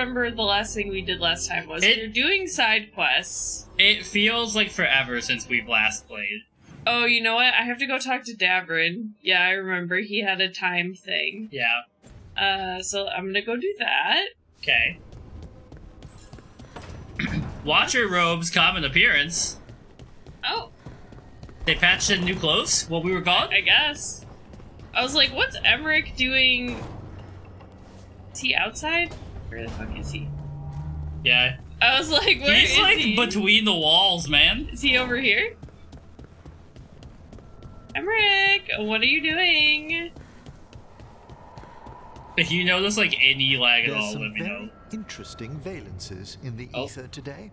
remember the last thing we did last time was we were doing side quests. It feels like forever since we've last played. Oh, you know what? I have to go talk to Davrin. Yeah, I remember. He had a time thing. Yeah. So I'm gonna go do that. Okay. Watcher robes common appearance. Oh. They patched in new clothes while we were gone? I guess. I was like, what's Emmerich doing? Is he outside? Where the fuck is he? Yeah. I was like, where is he? He's like between the walls, man. Is he over here? Emmerich, what are you doing? If you notice like any lag at all, There's let me some know. very interesting valences in the ether today.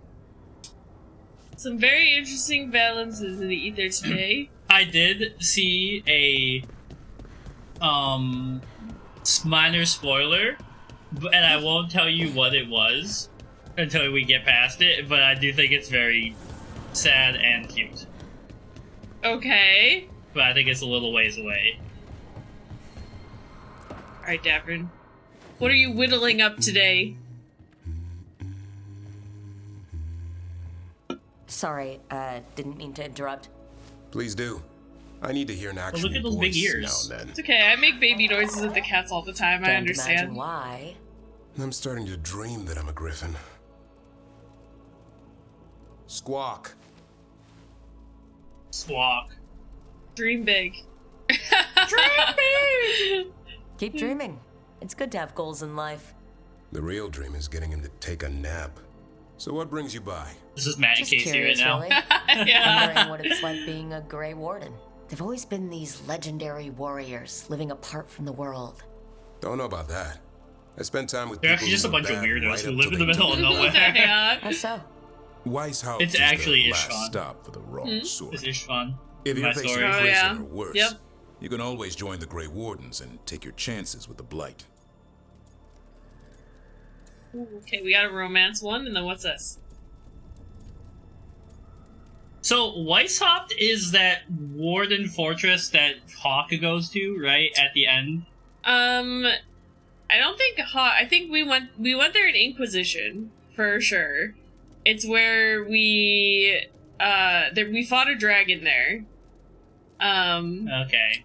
Some very interesting balances in the ether today. I did see a minor spoiler, and I won't tell you what it was until we get past it, but I do think it's very sad and cute. Okay. But I think it's a little ways away. Alright, Davrin. What are you whittling up today? Sorry, didn't mean to interrupt. Please do. I need to hear an actual look at those big voice ears. now and then. It's okay, I make baby noises at the cats all the time, I Can't understand. imagine why. I'm starting to dream that I'm a griffin. Squawk. Squawk. Dream big. Dream big! Keep dreaming. It's good to have goals in life. The real dream is getting him to take a nap. So what brings you by? This is Matt and Just Casey curious, right now. really. Yeah. Wondering what it's like being a Grey Warden. They've always been these legendary warriors living apart from the world. Don't know about that. I spent time with They're people actually just a who were bunch of bad weirdos right who up live till in the they middle of took it. nowhere. Yeah. How so? Weishaupt It's is actually the last Ishvan. stop for the wrong sort. This is fun. If My you're facing story. prison Oh, yeah. or worse, Yep. You can always join the Grey Wardens and take your chances with the Blight. Okay, we got a romance one, and then what's this? So, Weishaupt is that warden fortress that Hawk goes to, right? At the end? I don't think I think we went there in Inquisition, for sure. It's where we fought a dragon there. Okay.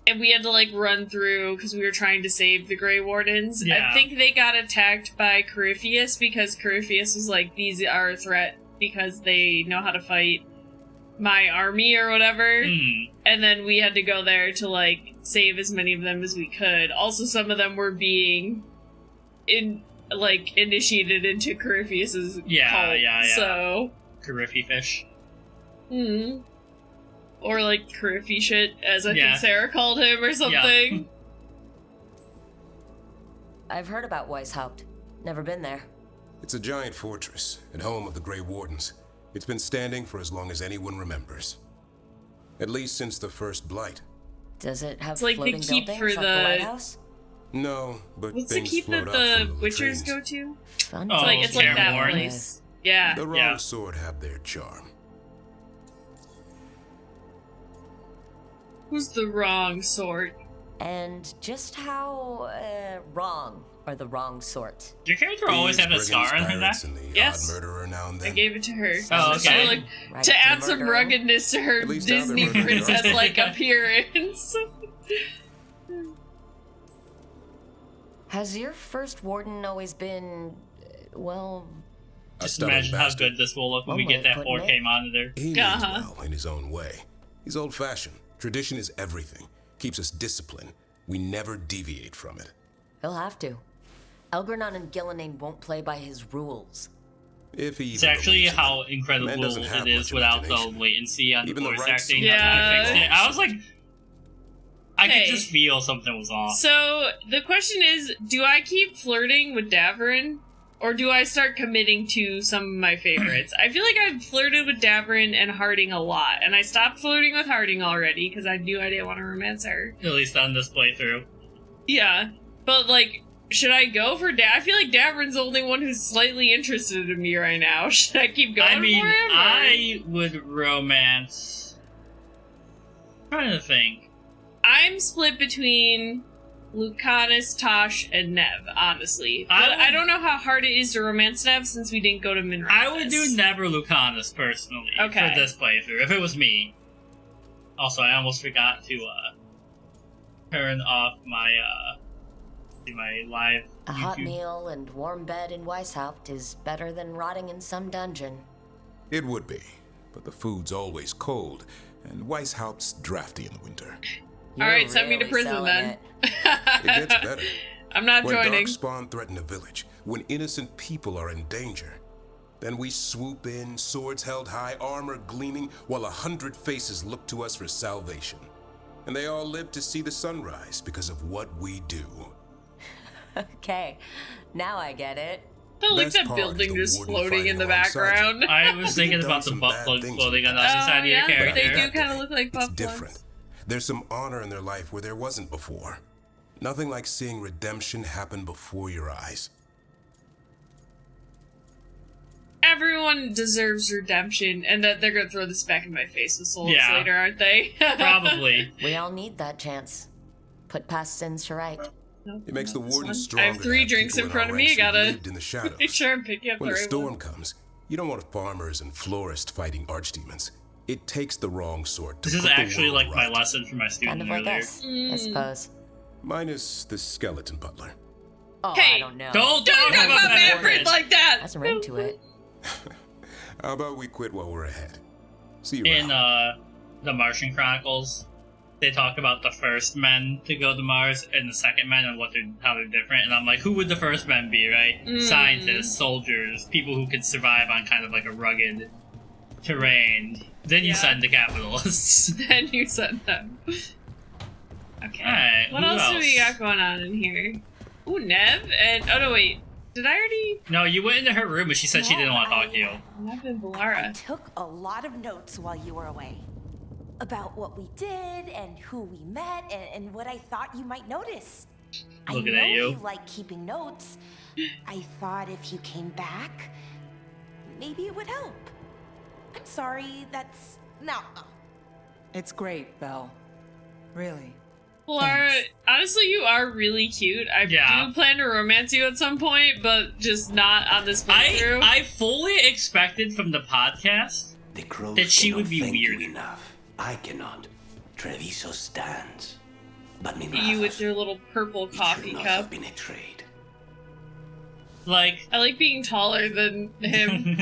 And we had to, like, run through, because we were trying to save the Grey Wardens. Yeah. I think they got attacked by Corypheus, because Corypheus was like, these are a threat, because they know how to fight my army, or whatever. And then we had to go there to, like, save as many of them as we could. Also, some of them were being, initiated into Corypheus's cult. Yeah. So... Coryphy fish. Or, like, Coryphy shit, as I Yeah. think Sarah called him, or something. I've heard about Weishaupt. Never been there. It's a giant fortress and home of the Grey Wardens. It's been standing for as long as anyone remembers. At least since the first Blight. Does it have It's like the floating keep buildings for like the the- Lighthouse? No, but What's the things keep that float up the from Witchers latrines. go to? Fun. Oh, It's like that Cairnmorn. place. Yeah. The wrong Yeah. sort have their charm. Who's the wrong sort? And just how wrong are the wrong sort? Your character always These have a scar on her neck? brigands, pirates, and the Yes. odd murderer now and I then. gave it to her. Oh, So, okay. like, Right to up add the some murderer. ruggedness to her At least now they're Disney murdering princess-like appearance. Has your first warden always been, well, A Just stubborn imagine how bastard. good this will look when we One get way that of putting 4K it. monitor. He means Uh-huh. well in his own way. He's old-fashioned. Tradition is everything. Keeps us disciplined. We never deviate from it. he'll have to. Elgernon and Gillenane won't play by his rules. If he It's even actually believes in how it. incredible Man doesn't have it is much without the imagination. latency on Even the the voice right acting. sort of I fixed people it. I was like, I Okay. could just feel something was off. So, the question is, do I keep flirting with Davrin? Or do I start committing to some of my favorites? I feel like I've flirted with Davrin and Harding a lot, and I stopped flirting with Harding already, because I knew I didn't want to romance her. At least on this playthrough. Yeah, but, like, should I go for I feel like Davrin's the only one who's slightly interested in me right now. Should I keep going I mean, for him? or- I would romance. I'm trying to think. I'm split between Lucanus, Tosh, and Nev, honestly. But I don't know how hard it is to romance Nev since we didn't go to Minrathous. I would do Nev or Lucanus personally for this playthrough, if it was me. Also, I almost forgot to turn off my live A hot meal and warm bed in Weishaupt is better than rotting in some dungeon. It would be, but the food's always cold, and Weishaupt's drafty in the winter. Alright, send me to prison then. It gets better. I'm not when joining. When Darkspawn threaten a village, when innocent people are in danger, then we swoop in, swords held high, armor gleaming, while 100 faces look to us for salvation. And they all live to see the sunrise because of what we do. Okay, now I get it. I like that building just floating in the background. I was thinking about the butt plugs floating on the other side of your character. They do kind of look like butt plugs. Different. There's some honor in their life where there wasn't before. Nothing like seeing redemption happen before your eyes. Everyone deserves redemption, and that they're gonna throw this back in my face with souls later, aren't they? Probably. We all need that chance. Put past sins to right. Nope, it makes the warden stronger. I have 3 drinks in front of me. I gotta make sure I'm picking up the right one. When a storm comes, you don't want farmers and florists fighting archdemons. It takes the wrong sort to This is actually like my lesson for my student kind of like earlier. us, I suppose. Minus the skeleton butler. Oh, hey, I don't know. Don't talk about Manfred like that! Has a ring to it. How about we quit while we're ahead? See you in around. The Martian Chronicles, they talk about the first men to go to Mars and the second men and how they're different. And I'm like, who would the first men be, right? Scientists, soldiers, people who could survive on kind of like a rugged terrain. Then you send the capitalists. Then you send them. Okay. Alright, what else do we got going on in here? Ooh, Nev and... Oh, no, wait. Did I already... No, you went into her room and she said she didn't want to talk to you. Nev and Valara. I took a lot of notes while you were away. About what we did and who we met and what I thought you might notice. Looking I know at you. You like keeping notes. I thought if you came back, maybe it would help. I'm sorry, that's... No. It's great, Belle. Really. Valara, honestly, you are really cute. I do plan to romance you at some point, but just not on this playthrough. I fully expected from the podcast that she would be weird. Enough. I cannot. Treviso stands. But you with your little purple coffee cup. Have been a trade. Like, I like being taller than him.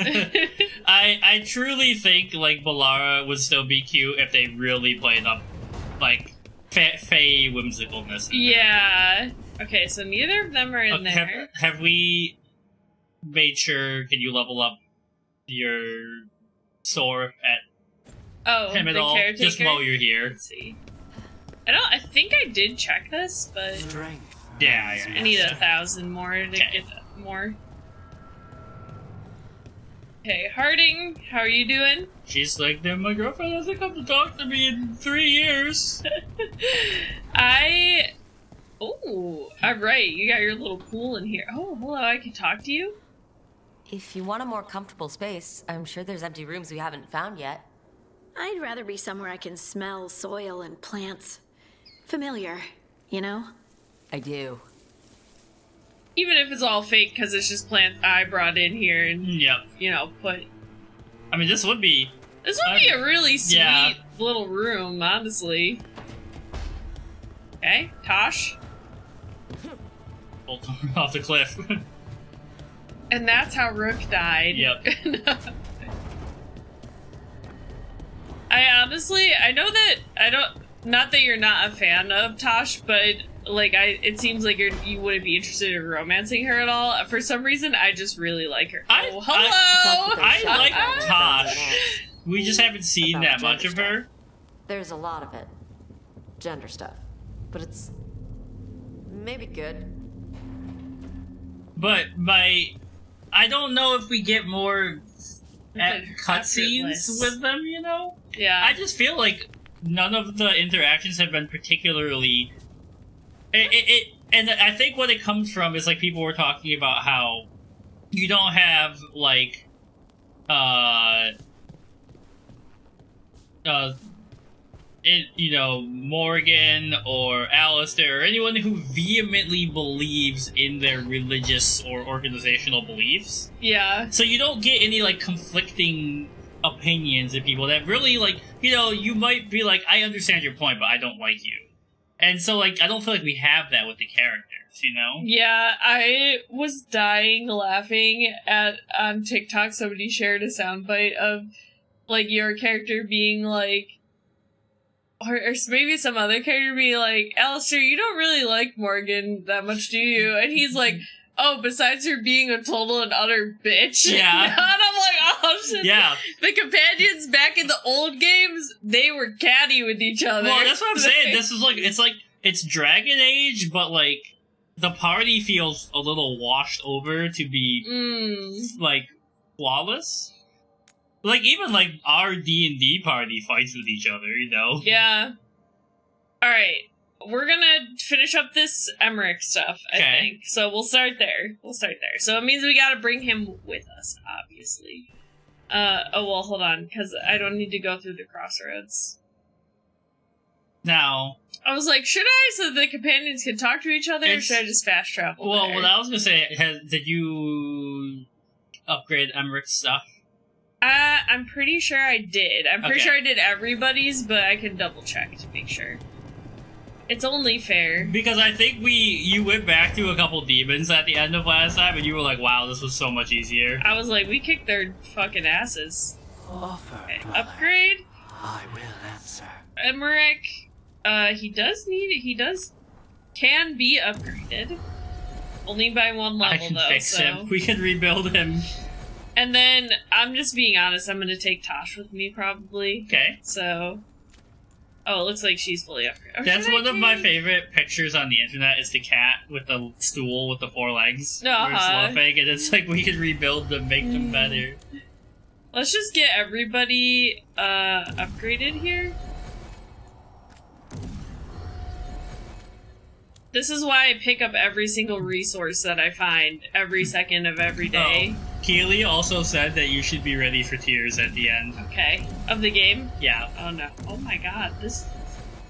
I truly think like Valara would still be cute if they really played up like Fae whimsicalness. Yeah. Okay, so neither of them are in there. Have we made sure? Can you level up your sword at him at all? Caretaker? Just while you're here. Let's see. I think I did check this, but Strength. Yeah. I need 1,000 more to get more. Okay, Harding, how are you doing? She's like, then my girlfriend hasn't come to talk to me in 3 years. Alright, you got your little pool in here. Oh, hello, I can talk to you? If you want a more comfortable space, I'm sure there's empty rooms we haven't found yet. I'd rather be somewhere I can smell soil and plants. Familiar, you know? I do. Even if it's all fake, because it's just plants I brought in here and, put... I mean, this would be... This would be a really sweet little room, honestly. Okay, Tosh. Off the cliff. And that's how Rook died. Yep. I know that not that you're not a fan of Tosh, but it seems like you wouldn't be interested in romancing her at all. For some reason, I just really like her. Hello! I like Tosh. We just haven't seen that much of her. There's a lot of it. Gender stuff. But it's maybe good. But I don't know if we get more cutscenes with them, you know? Yeah. I just feel like none of the interactions have been particularly... And I think what it comes from is, like, people were talking about how you don't have, like, Morgan or Alistair or anyone who vehemently believes in their religious or organizational beliefs. Yeah. So you don't get any, like, conflicting opinions of people that really, like, you might be like, I understand your point, but I don't like you. And so, like, I don't feel like we have that with the characters, Yeah, I was dying laughing on TikTok, somebody shared a soundbite of, like, your character being like, or maybe some other character being like, Alistair, you don't really like Morgan that much, do you? And he's like, oh, besides her being a total and utter bitch. Yeah. And I'm like, oh shit. Yeah. The companions back in the old games, they were catty with each other. Well, that's what I'm saying. This is it's Dragon Age, but, like, the party feels a little washed over to be, like, flawless. Like, even, like, our D&D party fights with each other, Yeah. Alright. We're gonna finish up this Emmerich stuff, I think. So we'll start there. So it means we gotta bring him with us, obviously. Hold on, because I don't need to go through the crossroads. Now... I was like, should I, so the companions can talk to each other, or should I just fast travel Well, there? what I was gonna say, did you upgrade Emmerich's stuff? I'm pretty sure I did. I'm pretty sure I did everybody's, but I can double check to make sure. It's only fair. Because I think you went back to a couple demons at the end of last time, and you were like, wow, this was so much easier. I was like, we kicked their fucking asses. Offer, Okay, brother. upgrade. I will answer. Emmerich, can be upgraded. Only by one level, I can though, fix him. We can rebuild him. And then, I'm just being honest, I'm gonna take Tosh with me, probably. Okay. So... Oh, it looks like she's fully upgraded. That's one of my favorite pictures on the internet, is the cat with the stool with the 4 legs. Where it's laughing, and it's like, we can rebuild them, make them better. Let's just get everybody, upgraded here. This is why I pick up every single resource that I find every second of every day. Oh. Keely also said that you should be ready for tears at the end. Okay. Of the game? Yeah. Oh no. Oh my god, this...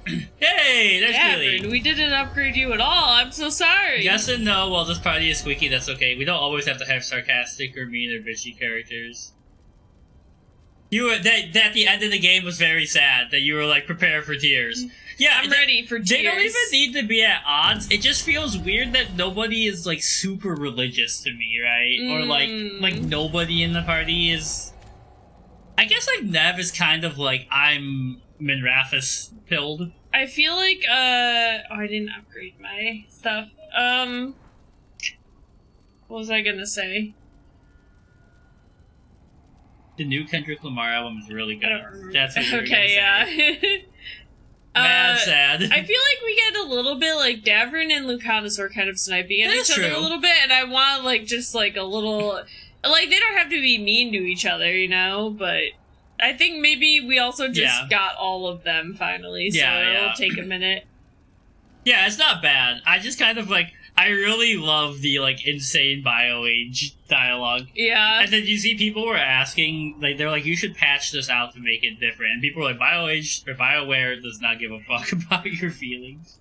Hey, there's Keely! We didn't upgrade you at all, I'm so sorry! Yes and no, well, this party is squeaky, that's okay. We don't always have to have sarcastic or mean or bitchy characters. That the end of the game was very sad, that you were like, prepare for tears. Yeah, I'm ready for tears. They don't even need to be at odds. It just feels weird that nobody is, like, super religious to me, right? Or, like nobody in the party is... I guess, like, Nev is kind of like, I'm Minrathous pilled. I feel like, I didn't upgrade my stuff. What was I gonna say? The new Kendrick Lamar album is really good. I don't remember. That's what you were okay, gonna say. Mad sad. I feel like we get a little bit like Davern and Lucanus were kind of sniping at each other a little bit, and I want like just like a little like they don't have to be mean to each other, but I think maybe we also just got all of them finally, so it'll take a minute. Yeah, it's not bad. I just kind of like I really love the like insane BioAge dialogue. Yeah. And then you see people were asking, like they're like, you should patch this out to make it different. And people are like, BioAge or BioWare does not give a fuck about your feelings.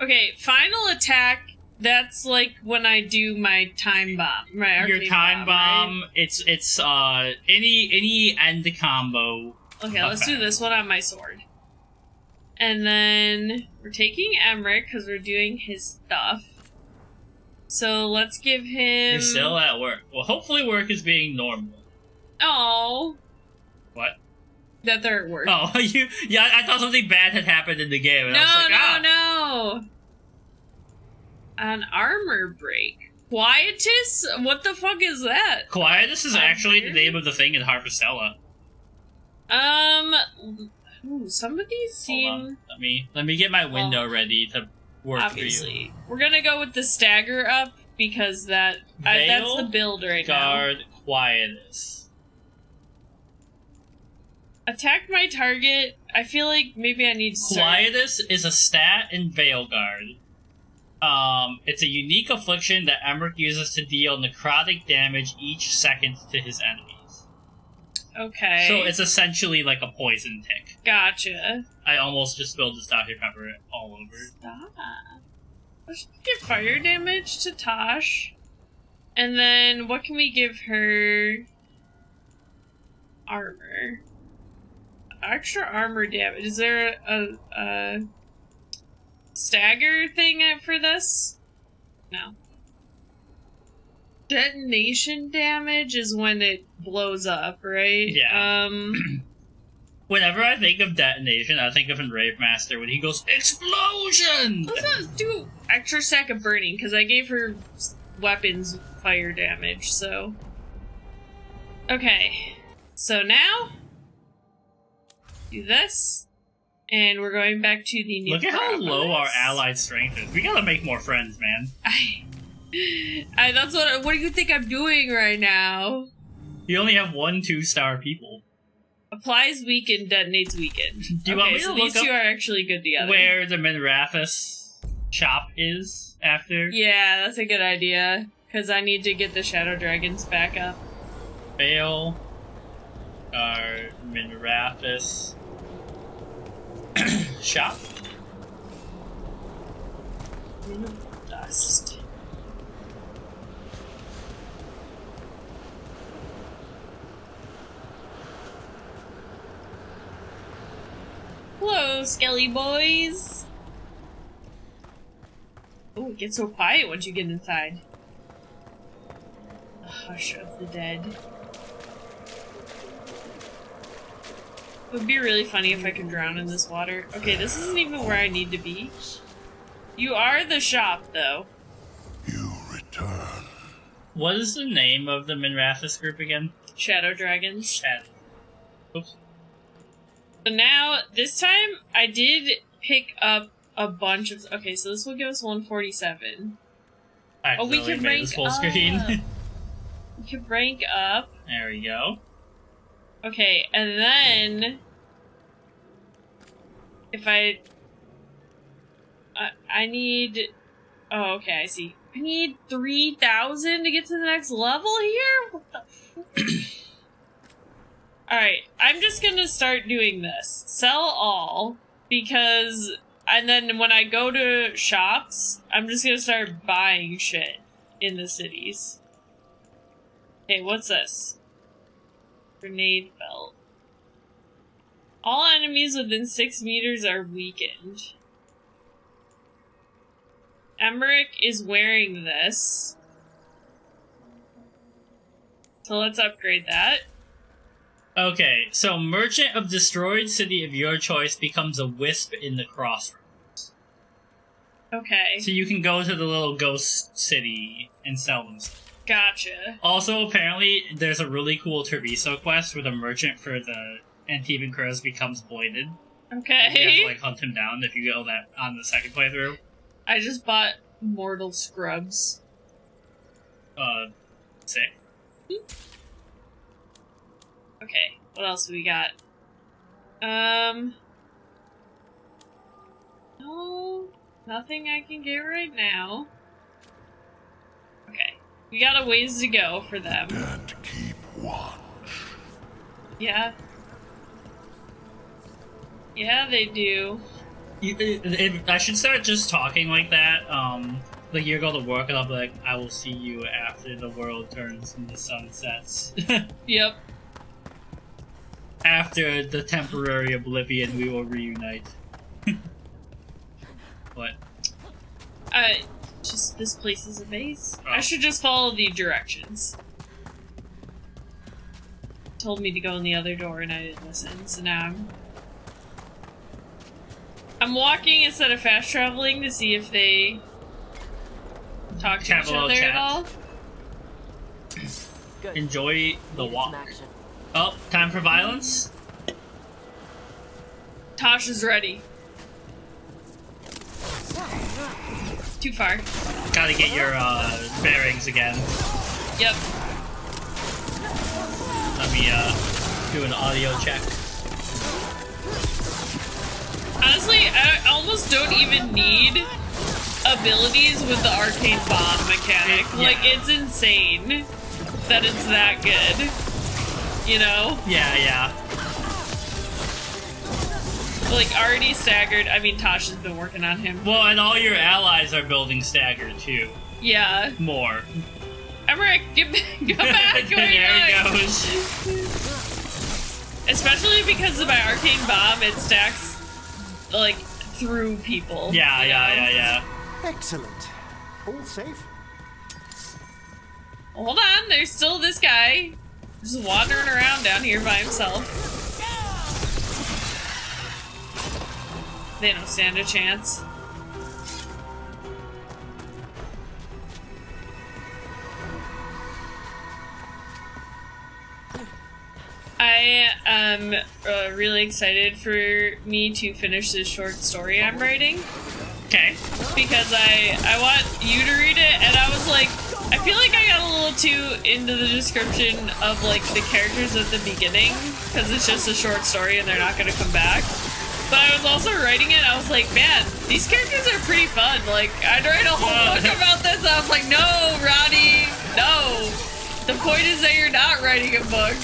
Okay, final attack. That's like when I do my time bomb. My your time bomb. Right? It's any end combo. Okay, let's do this one on my sword. And then we're taking Emmerich because we're doing his stuff. So let's give him... You're still at work. Well, hopefully work is being normal. Oh. What? That they're at work. Oh, I thought something bad had happened in the game. And I was like, no. An armor break. Quietus? What the fuck is that? Quietus is actually the name of the thing in Harvestella. Ooh, some of these seem... Let me get my window ready to work obviously. for you. We're gonna go with the stagger up because that's the build right now. Veilguard Quietus. Attack my target. I feel like maybe I need to start... Quietus is a stat in Veilguard. It's a unique affliction that Emmerich uses to deal necrotic damage each second to his enemies. Okay. So it's essentially like a poison tick. Gotcha. I almost just spilled the Dr. Pepper all over. Stop. Let's give fire damage to Tosh. And then what can we give her? Armor. Extra armor damage. Is there a stagger thing for this? No. Detonation damage is when it blows up, right? Yeah. Whenever I think of detonation, I think of Enrave Master when he goes, EXPLOSION! Let's not do extra stack of burning, because I gave her weapons fire damage, so... Okay. So now... do this. And we're going back to the Necropolis. Look at how low our allied strength is. We gotta make more friends, man. That's what do you think I'm doing right now? You only have 1 2-star people. Applies weakened, detonates weakened. Do you want me to so look these up two are actually good together. where the Minrathus shop is after? Yeah, that's a good idea. Because I need to get the Shadow Dragons back up. Veilguard, Minrathus shop. Dust. Hello, Skelly boys. Oh, it gets so quiet once you get inside. The hush of the dead. It would be really funny if I could drown in this water. Okay, this isn't even where I need to be. You are the shop, though. You return. What is the name of the Minrathus group again? Shadow Dragons. Shadow. Oops. So now, this time, I did pick up a bunch of... Okay, so this will give us 147. Oh, we can rank full up. screen. We can rank up. There we go. Okay, and then... If I need... Oh, okay, I see. I need 3,000 to get to the next level here? What the fuck? Alright, I'm just gonna start doing this. Sell all, because... And then when I go to shops, I'm just gonna start buying shit in the cities. Okay, what's this? Grenade belt. All enemies within 6 meters are weakened. Emmerich is wearing this. So let's upgrade that. Okay, so Merchant of Destroyed City of your choice becomes a wisp in the crossroads. Okay. So you can go to the little ghost city and sell them stuff. Gotcha. Also, apparently, there's a really cool Treviso quest where the merchant for the Antivan Crows becomes bladed. Okay. You have to, like, hunt him down if you go that on the second playthrough. I just bought Mortal Scrubs. Sick. Okay, what else do we got? No, nothing I can get right now. Okay, we got a ways to go for them. Dead keep watch. Yeah. Yeah, they do. I should start just talking like that. Like, you go to work and I'll be like, I will see you after the world turns and the sun sets. Yep. After the temporary oblivion, we will reunite. What? Just this place is a maze. Oh. I should just follow the directions. Told me to go in the other door and I didn't listen, so now I'm walking instead of fast traveling to see if they talk to each other at all. Good. Enjoy the walk. Oh, time for violence? Tosh is ready. Too far. Gotta get your bearings again. Yep. Let me do an audio check. Honestly, I almost don't even need abilities with the arcane bomb mechanic. Yeah. Like, it's insane that it's that good. You know? Yeah. like already staggered. I mean, Tosh has been working on him. Well, and all your allies are building staggered too. Yeah. More. Emmerich, go back. There he goes. Especially because of my arcane bomb, it stacks like through people. Yeah. Excellent. All safe? Hold on, there's still this guy just wandering around down here by himself. They don't stand a chance. I am really excited for me to finish this short story I'm writing. Okay. Because I want you to read it, and I was like, I feel like I got a little too into the description of like the characters at the beginning, because it's just a short story and they're not going to come back. But I was also writing it, I was like, man, these characters are pretty fun. Like, I'd write a whole book about this, and I was like, no, Roddy, no. The point is that you're not writing a book.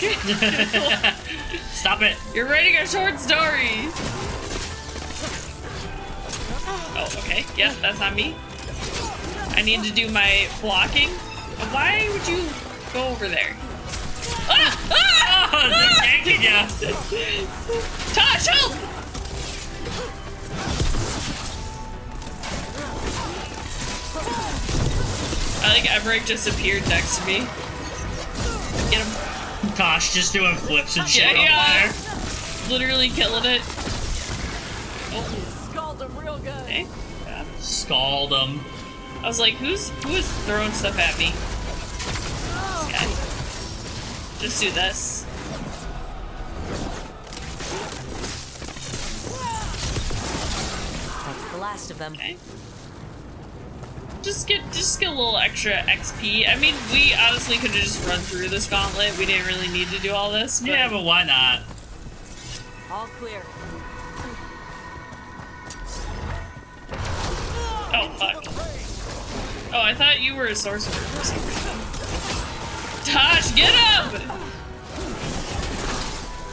Stop it. You're writing a short story. Oh, okay. Yeah, that's on me. I need to do my blocking. Why would you go over there? Ah! Ah! Oh, they're ganking you. Tosh, help! I think Emmerich just appeared next to me. Get him. Tosh just doing flips and shit yeah. Literally killing it. Oh. Scald him real good. Okay. Yeah. Scald him. I was like, who is throwing stuff at me? This guy. Just do this. That's the last of them. Okay. Just get a little extra XP. I mean, we honestly could have just run through this gauntlet. We didn't really need to do all this. But... yeah, but why not? All clear. Oh, fuck. Oh, I thought you were a sorcerer for some reason. Tosh, get him!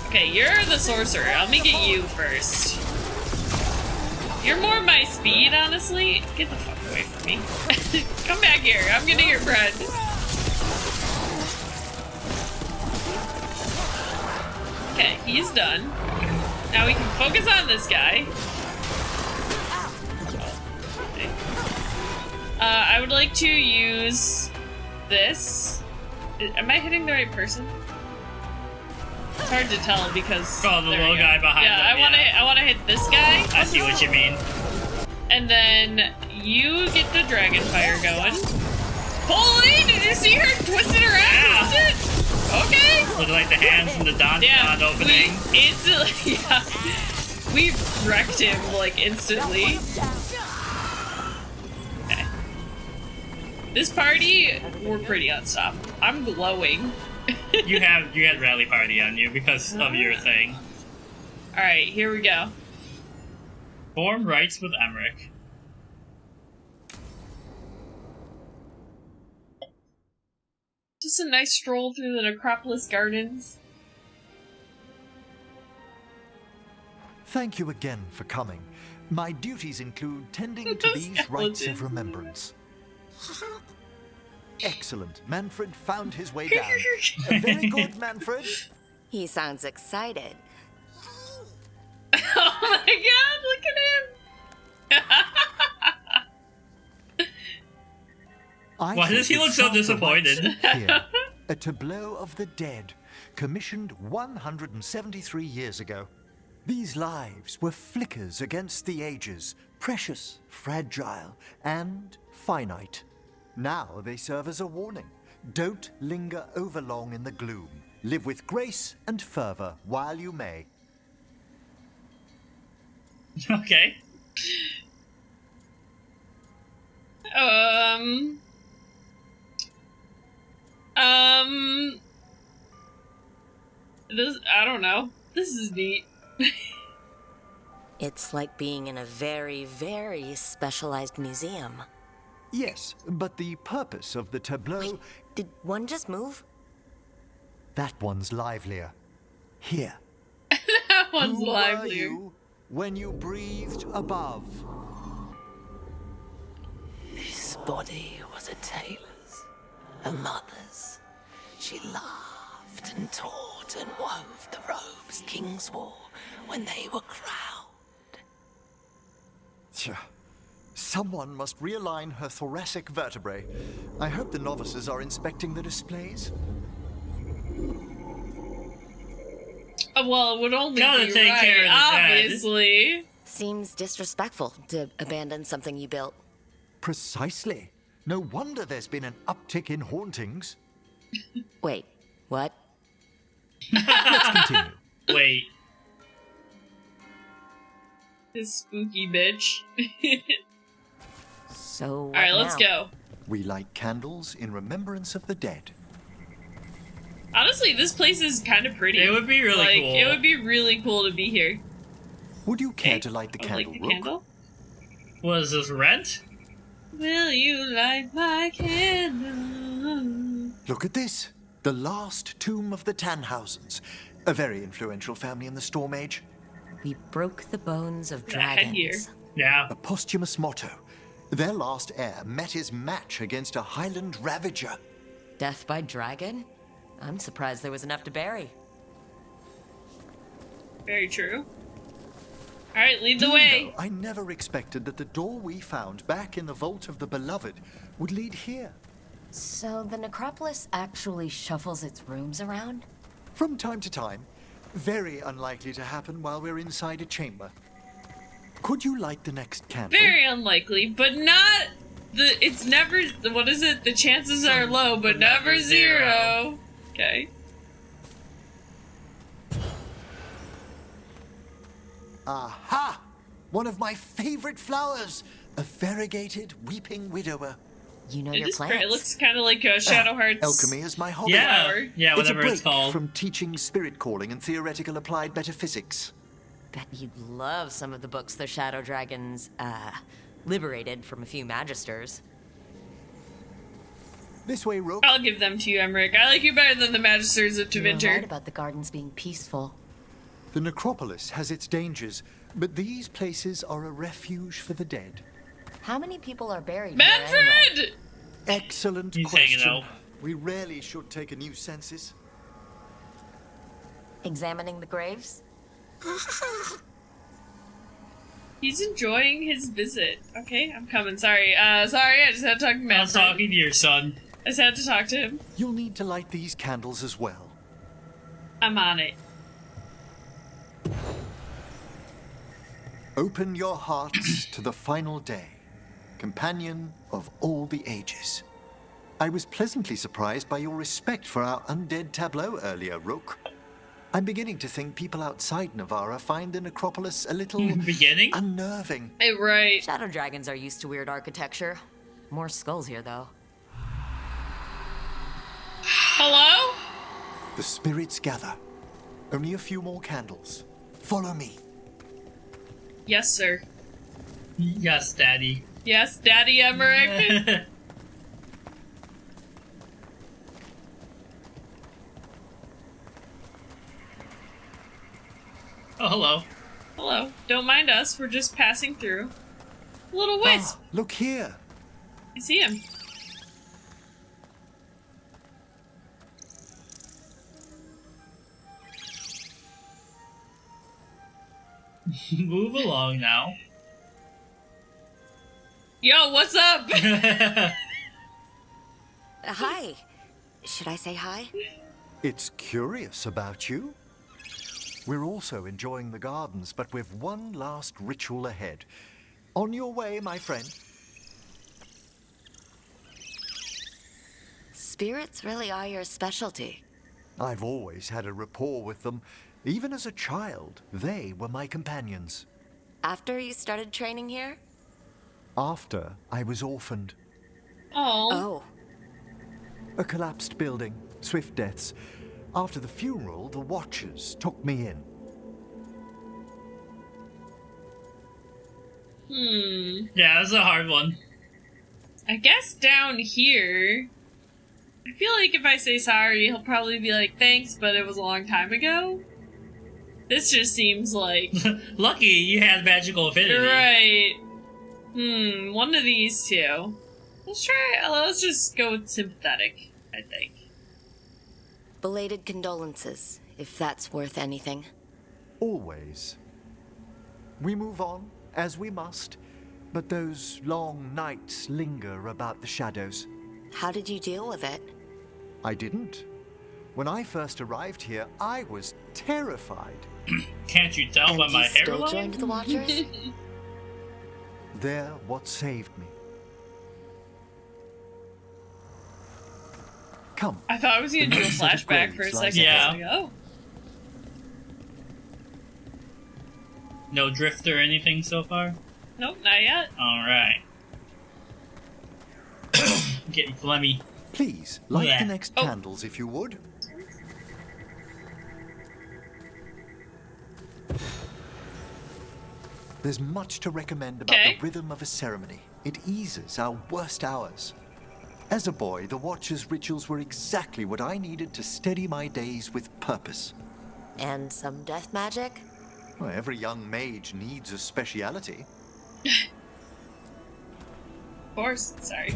Okay, you're the sorcerer. Let me get you first. You're more my speed, honestly. Get the fuck away from me. Come back here. I'm getting your friend. Okay, he's done. Now we can focus on this guy. Okay. I would like to use this. Am I hitting the right person? It's hard to tell because the little guy behind them. I want to hit this guy. I see what you mean. And then you get the dragon fire going. Holy! Did you see her twisting around? Yeah. Okay. Look like the hands in the Don opening. We instantly, we wrecked him like instantly. Okay. This party, we're pretty unstoppable. I'm glowing. you had rally party on you because of your thing. All right, here we go. Form rights with Emmerich. Just a nice stroll through the Necropolis gardens. Thank you again for coming. My duties include tending to these rites of remembrance. Excellent. Manfred found his way down. Very good, Manfred. He sounds excited. Oh my god, look at him! Why does he look so disappointed? Here, a tableau of the dead, commissioned 173 years ago. These lives were flickers against the ages, precious, fragile, and finite. Now they serve as a warning. Don't linger overlong in the gloom. Live with grace and fervor while you may. Okay. This, I don't know. This is neat. It's like being in a very, very specialized museum. Yes, but the purpose of the tableau... Wait, did one just move? That one's livelier. Here. That one's Who livelier. are you? when you breathed above. This body was a tailor's, a mother's. She laughed and taught and wove the robes kings wore when they were crowned. Tja. Someone must realign her thoracic vertebrae. I hope the novices are inspecting the displays. Well, it would only Gotta be take right, care of the dead. obviously. Seems disrespectful to abandon something you built. Precisely. No wonder there's been an uptick in hauntings. Wait, what? Let's continue. Wait. This spooky bitch. So Alright, let's go. We light candles in remembrance of the dead. Honestly, this place is kind of pretty. It would be really cool. It would be really cool to be here. Would you care to light the I would candle, like the Rook? candle. What is this, rent? Will you light my candle? Look at this. The last tomb of the Tannhausens. A very influential family in the Storm Age. We broke the bones of That headgear. dragons. Yeah. A posthumous motto. Their last heir met his match against a Highland Ravager. Death by dragon? I'm surprised there was enough to bury. Very true. Alright, lead the You way. know, I never expected that the door we found back in the Vault of the Beloved would lead here. So the Necropolis actually shuffles its rooms around? From time to time. Very unlikely to happen while we're inside a chamber. Could you light the next candle? Very unlikely, but not the. It's never. What is it? The chances are low, but never zero. Okay. Aha! One of my favorite flowers. A variegated weeping widower. You know It your is plants. It looks kind of like Shadowheart's. Alchemy is my hobby. Yeah. Flower. Yeah, whatever it's a it's break called. from teaching spirit calling and theoretical applied metaphysics. Bet you'd love some of the books the Shadow Dragons, liberated from a few Magisters. This way, Rook. I'll give them to you, Emmerich. I like you better than the Magisters of You're right Tevinter. about the gardens being peaceful. The Necropolis has its dangers, but these places are a refuge for the dead. How many people are buried here anyway? Manfred! Excellent He's hanging question. out. We rarely should take a new census. Examining the graves? He's enjoying his visit. Okay, I'm coming. Sorry. Sorry, I just had to talk to I was Manfred. talking to your son. I just had to talk to him. You'll need to light these candles as well. I'm on it. Open your hearts to the final day, companion of all the ages. I was pleasantly surprised by your respect for our undead tableau earlier, Rook. I'm beginning to think people outside Navarra find the Necropolis a little Beginning? unnerving. Hey, right. Shadow Dragons are used to weird architecture. More skulls here, though. Hello? The spirits gather. Only a few more candles. Follow me. Yes, sir. Yes, Daddy. Yes, Daddy Emmerich. Oh, hello. Hello. Don't mind us. We're just passing through. Little wisp. Ah, look here. I see him. Move along now. Yo, what's up? Hi. Should I say hi? It's curious about you. We're also enjoying the gardens, but with one last ritual ahead. On your way, my friend. Spirits really are your specialty. I've always had a rapport with them. Even as a child, they were my companions. After you started training here? After I was orphaned. Oh. A collapsed building, swift deaths. After the funeral, the Watchers took me in. Yeah, that's a hard one. I guess down here. I feel like if I say sorry, he'll probably be like, thanks, but it was a long time ago. This just seems like... Lucky you had magical affinity. Right. One of these two. Let's just go with sympathetic, I think. Belated condolences, if that's worth anything. Always. We move on, as we must, but those long nights linger about the shadows. How did you deal with it? I didn't. When I first arrived here, I was terrified. Can't you tell by my still hairline? joined the Watchers? They're what saved me. Come. I thought I was going to do a flashback for a second. Yeah. I was like, oh. No drift or anything so far? Nope, not yet. Alright. Getting phlegmy. Please, light Yeah. the next candles if you would. There's much to recommend about the rhythm of a ceremony. It eases our worst hours. As a boy, the Watcher's rituals were exactly what I needed to steady my days with purpose. And some death magic? Well, every young mage needs a speciality. Of course, sorry.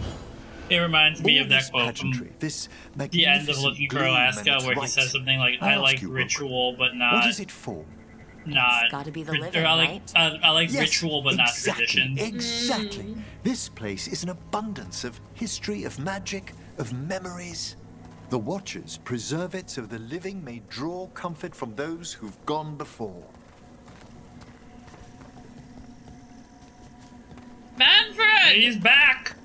It reminds me All of that this quote pageantry, from this the end of Looking for magnificent Alaska, gloom and where he its says something like, I I ask like you, Rook, ritual, but not... What is it for? Not... Gotta be the or living, I like, right? I like Yes, ritual, but not exactly, tradition. Exactly. This place is an abundance of history, of magic, of memories. The Watchers preserve it so the living may draw comfort from those who've gone before. Manfred! He's back!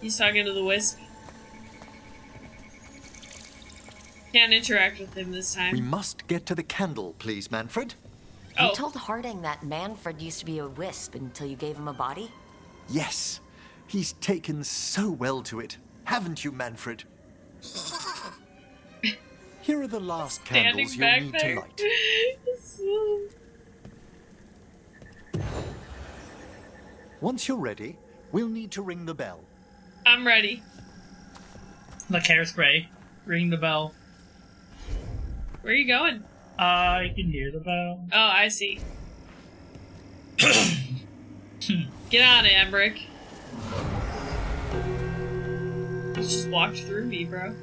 He's talking to the Wisp. Can't interact with him this time. We must get to the candle, please, Manfred. You told Harding that Manfred used to be a wisp until you gave him a body? Yes, he's taken so well to it. Haven't you, Manfred? Here are the last candles you'll need to light. Once you're ready, we'll need to ring the bell. I'm ready. Like hairspray. Ring the bell. Where are you going? I can hear the bell. Oh, I see. Get on it, Emmerich. You just walked through me, bro.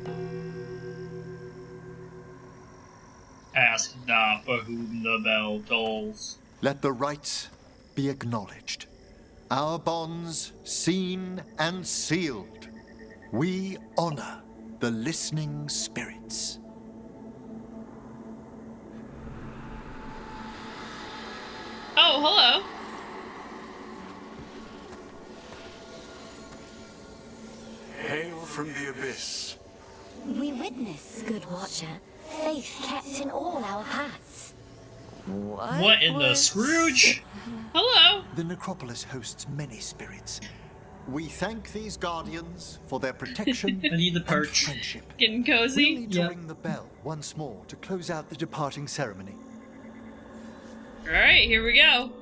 Ask not for whom the bell tolls. Let the rites be acknowledged. Our bonds seen and sealed. We honor the listening spirits. Oh, hello. Hail from the abyss. We witness, good Watcher, faith kept in all our paths. What in the Scrooge? Hello. The Necropolis hosts many spirits. We thank these guardians for their protection I need the and perch. friendship. Getting cozy? We'll need to ring the bell once more to close out the departing ceremony. Alright, here we go.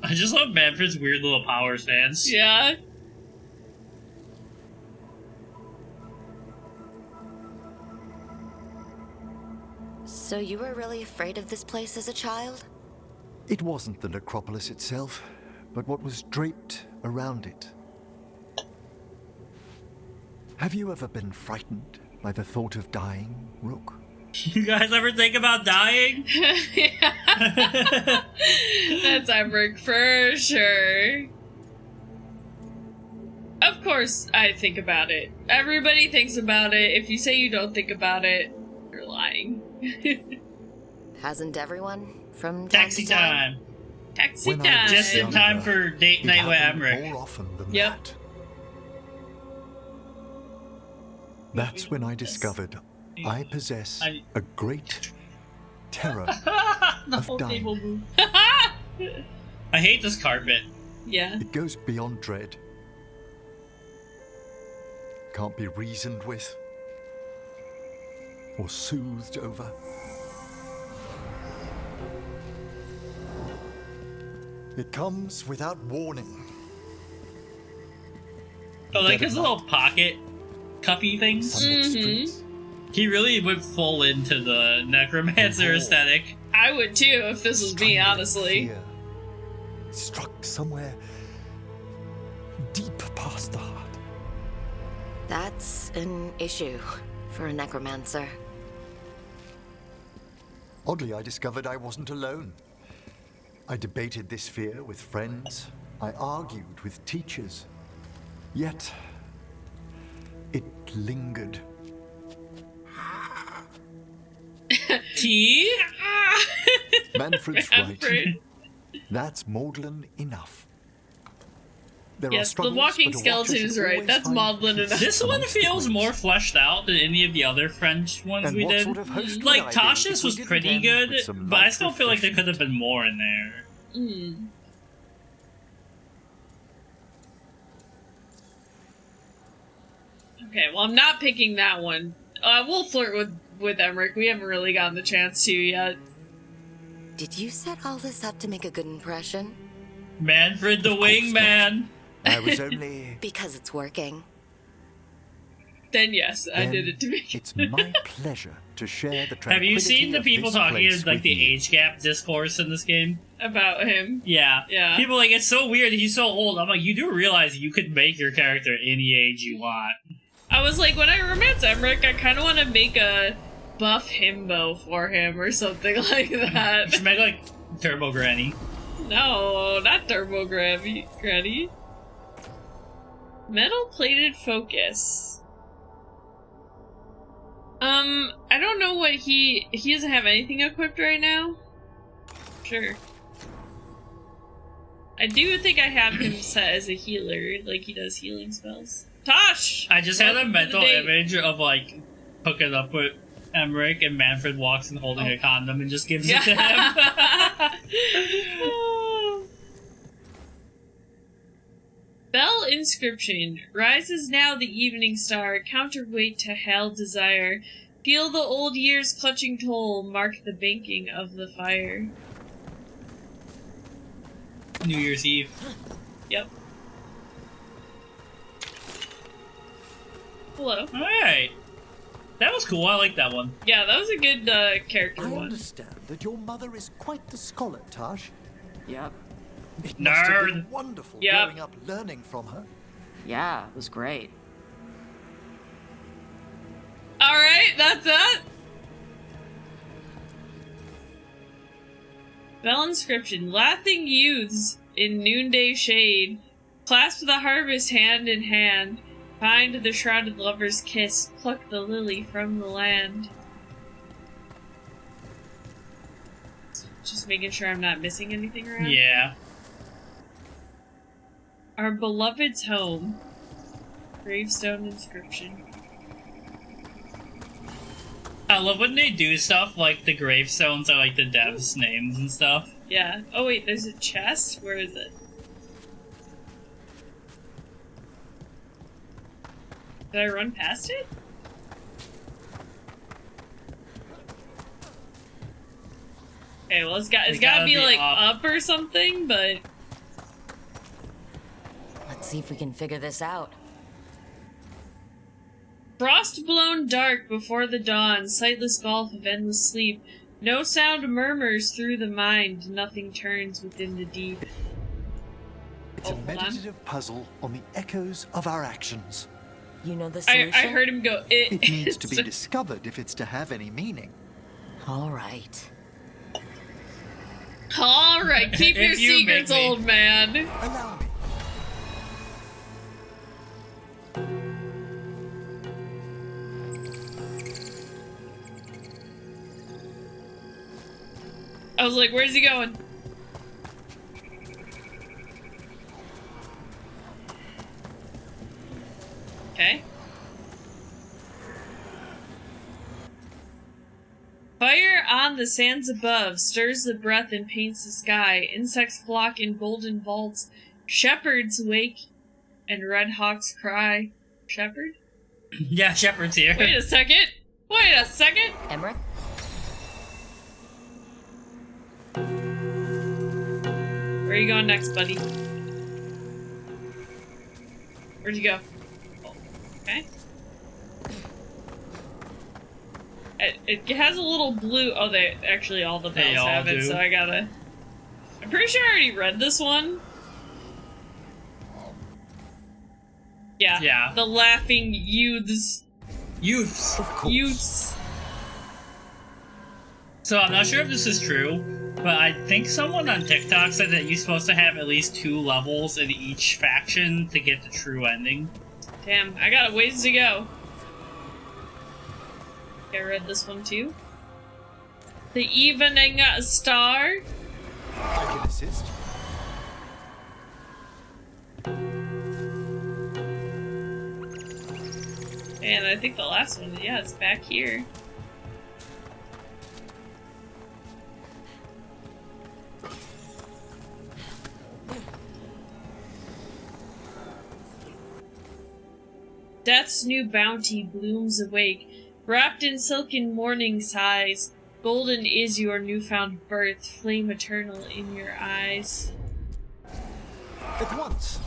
I just love Manfred's weird little power stance. Yeah. So you were really afraid of this place as a child? It wasn't the Necropolis itself, but what was draped around it. Have you ever been frightened by the thought of dying, Rook? You guys ever think about dying? That's Emmerich for sure. Of course I think about it. Everybody thinks about it. If you say you don't think about it, you're lying. Hasn't everyone? From Taxi time. Taxi When I time. was Just in younger, time for date it night with happened Emmerich. more often than Yep. that. That's when I discovered I possess a great terror The of whole dying. table move. I hate this carpet. Yeah. It goes beyond dread. Can't be reasoned with or soothed over. It comes without warning. Oh, like his little pocket cuffy things? He really went full into the necromancer aesthetic. I would too if this was me, honestly. Fear struck somewhere deep past the heart. That's an issue for a necromancer. Oddly, I discovered I wasn't alone. I debated this fear with friends. I argued with teachers. Yet, it lingered. Tea? Manfred's right. That's maudlin enough. There yes, the walking skeleton is right. That's maudlin enough. This one feels more fleshed out than any of the other French ones we did. Sort of like, Tasha's was pretty good, but I still feel like there could have been more in there. Okay, well, I'm not picking that one. We'll flirt with Emmerich. We haven't really gotten the chance to yet. Did you set all this up to make a good impression? Manfred the Wingman! I was only... Because it's working. Then yes, I did it to make It's my pleasure to share the tranquility. Have you seen the people talking in like the age gap discourse in this game? About him? Yeah. Yeah. People are like, it's so weird, he's so old. I'm like, you do realize you could make your character any age you want. I was like, when I romance Emmerich, I kind of want to make a buff himbo for him or something like that. You should make like Turbo Granny. No, not Turbo Granny. Metal plated focus. I don't know what he doesn't have anything equipped right now. Sure. I do think I have him set as a healer, like he does healing spells. Tosh! I just had a mental image of like hooking up with Emmerich and Manfred walks in holding a condom and just gives it to him. Bell inscription. Rises now the evening star, counterweight to hell desire. Feel the old years clutching toll, mark the banking of the fire. New Year's Eve. Yep. Hello. Alright. That was cool, I like that one. Yeah, that was a good character one. I understand that your mother is quite the scholar, Tash. Yep. It must have been Nerd. wonderful Yep. growing up learning from her. Yeah, it was great. Alright, that's it. Bell inscription. Laughing youths in noonday shade, clasp the harvest hand in hand, find the shrouded lover's kiss, pluck the lily from the land. Just making sure I'm not missing anything around. Yeah. Our beloved's home. Gravestone inscription. I love when they do stuff like the gravestones are like the devs' names and stuff. Yeah. Oh wait, there's a chest? Where is it? Did I run past it? Okay, well it's gotta be like up or something, but... Let's see if we can figure this out. Frost blown dark before the dawn, sightless gulf of endless sleep. No sound murmurs through the mind, nothing turns within the deep. It's a meditative puzzle on the echoes of our actions. You know the solution? I heard him go, It needs to be discovered if it's to have any meaning. All right. Alright, keep your secrets, old man. Allow me. I was like, where's he going? Okay. Fire on the sands above stirs the breath and paints the sky. Insects flock in golden vaults. Shepherds wake and red hawks cry. Shepherd? Yeah, Shepherd's here. Wait a second. Wait a second. Emmerich? Where Where are you going next, buddy? Where'd you go? Oh, okay. It has a little blue... Oh, they actually all the bells have it, so I gotta... I'm pretty sure I already read this one. Yeah. Yeah. The laughing youths. Youths. So I'm not sure if this is true, but I think someone on TikTok said that you're supposed to have at least 2 levels in each faction to get the true ending. Damn, I got a ways to go. I read this one too. The Evening Star. I can assist. And I think the last one, yeah, it's back here. Death's new bounty blooms awake, wrapped in silken morning sighs. Golden is your newfound birth, flame eternal in your eyes. At once.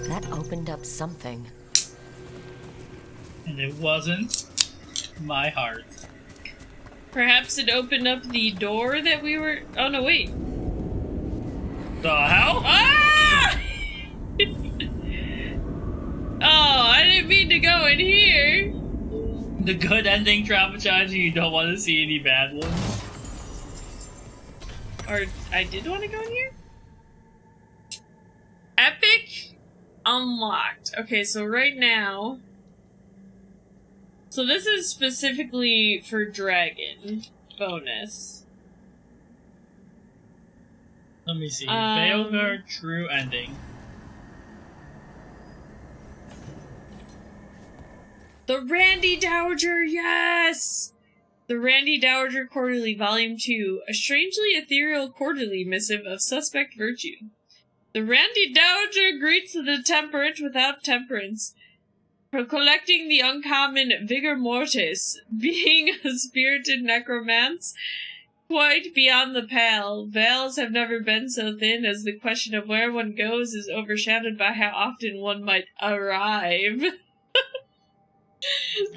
That opened up something. And it wasn't my heart. Perhaps it opened up the door that we were... Oh, no, wait. The hell? Ah! Oh, I didn't mean to go in here. The good ending traumatizes you. You don't want to see any bad ones. Or I did want to go in here? Epic unlocked. Okay, so right now... So this is specifically for dragon bonus. Let me see. Veilguard true ending. The Randy Dowager, yes! The Randy Dowager Quarterly, Volume 2, a strangely ethereal quarterly missive of suspect virtue. The Randy Dowager greets the temperate without temperance, for collecting the uncommon vigor mortis, being a spirited necromance, quite beyond the pale. Veils have never been so thin as the question of where one goes is overshadowed by how often one might arrive.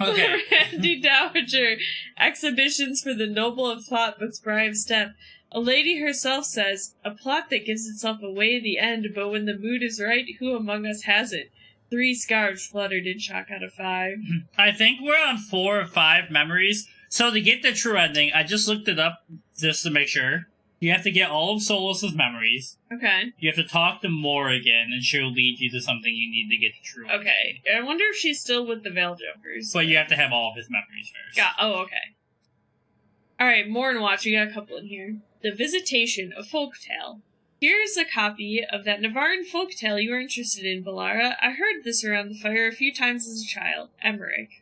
Okay. The Randy Dowager exhibitions for the noble of plot but spry of step. A lady herself says, a plot that gives itself away in the end, but when the mood is right, who among us has it? 3 scarves fluttered in shock out of 5. I think we're on 4 or 5 memories. So to get the true ending, I just looked it up just to make sure. You have to get all of Solus's memories. Okay. You have to talk to Morrigan, and she'll lead you to something you need to get the true ending. Okay. I wonder if she's still with the Veil Jumpers. But you have to have all of his memories first. Oh, okay. Alright, more in watch. We got a couple in here. The Visitation, a Folktale. Here's a copy of that Navarran folktale you were interested in, Balara. I heard this around the fire a few times as a child. Emmerich.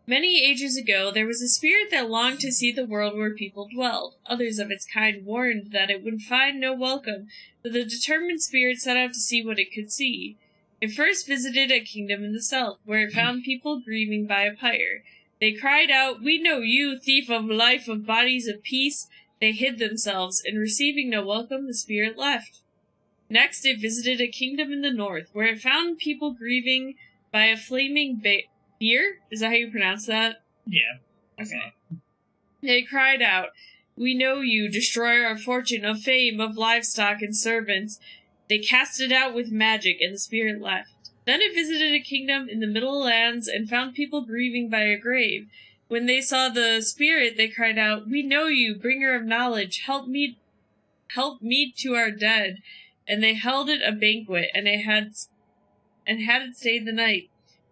Many ages ago, there was a spirit that longed to see the world where people dwelled. Others of its kind warned that it would find no welcome, but the determined spirit set out to see what it could see. It first visited a kingdom in the south, where it found people grieving by a pyre. They cried out, "We know you, thief of life, of bodies of peace." They hid themselves, and receiving no welcome, the spirit left. Next, it visited a kingdom in the north, where it found people grieving by a flaming beer? Is that how you pronounce that? Yeah. Okay. They cried out, "We know you, destroyer of fortune, of fame, of livestock and servants." They cast it out with magic, and the spirit left. Then it visited a kingdom in the Middle Lands and found people grieving by a grave. When they saw the spirit, they cried out, "We know you, bringer of knowledge, help meet to our dead." And they held it a banquet, and had it stayed the night.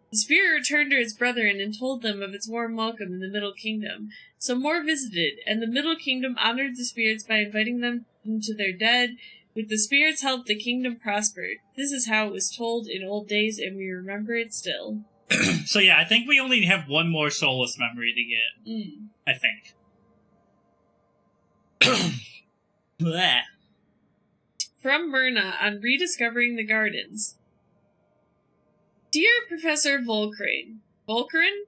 The spirit returned to its brethren and told them of its warm welcome in the Middle Kingdom. Some more visited, and the Middle Kingdom honored the spirits by inviting them to their dead. With the spirits' help, the kingdom prospered. This is how it was told in old days, and we remember it still. So yeah, I think we only have one more Solus memory to get. I think. Bleh. From Myrna on Rediscovering the Gardens. Dear Professor Volcrane. Volcrane?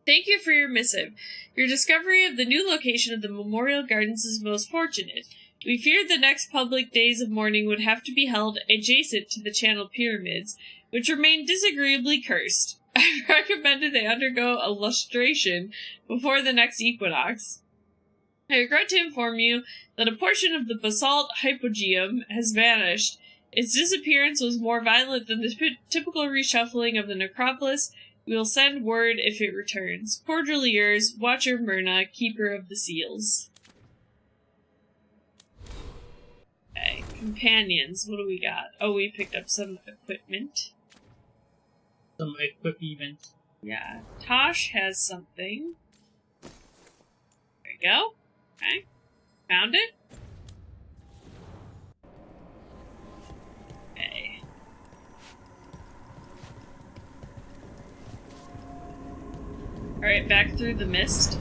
Thank you for your missive. Your discovery of the new location of the Memorial Gardens is most fortunate. We feared the next public days of mourning would have to be held adjacent to the Channel Pyramids, which remain disagreeably cursed. I recommended they undergo a lustration before the next equinox. I regret to inform you that a portion of the basalt hypogeum has vanished. Its disappearance was more violent than the typical reshuffling of the necropolis. We will send word if it returns. Cordially yours, Watcher Myrna, Keeper of the Seals. Okay, companions, what do we got? Oh, we picked up some equipment. Some equipment. Yeah, Tosh has something. There you go. Okay, found it. Okay. Alright, back through the mist.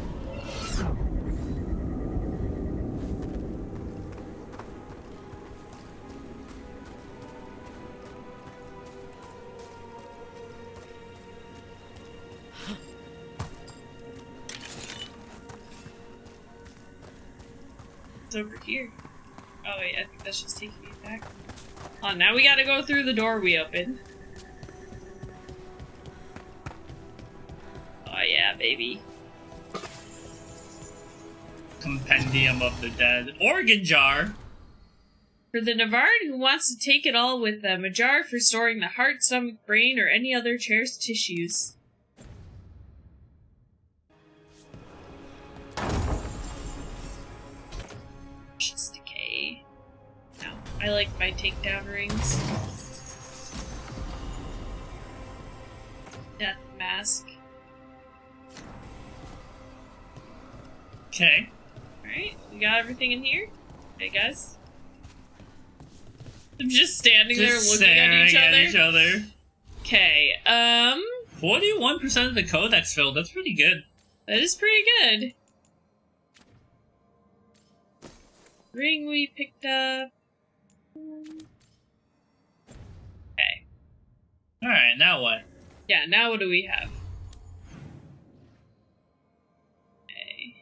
It's over here. Oh wait, I think that's just taking me back. Oh, now we gotta go through the door we opened. Oh yeah, baby. Compendium of the Dead. Organ jar! For the Navard who wants to take it all with them, a jar for storing the heart, stomach, brain, or any other cherished tissues. Just decay. No, I like my takedown rings. Death mask. Okay. Alright, we got everything in here? Okay, guys. I'm just standing there looking at each other. Okay, 41% of the codex filled, that's pretty good. That is pretty good. Ring we picked up. Okay. Alright, now what? Yeah, now what do we have? Okay.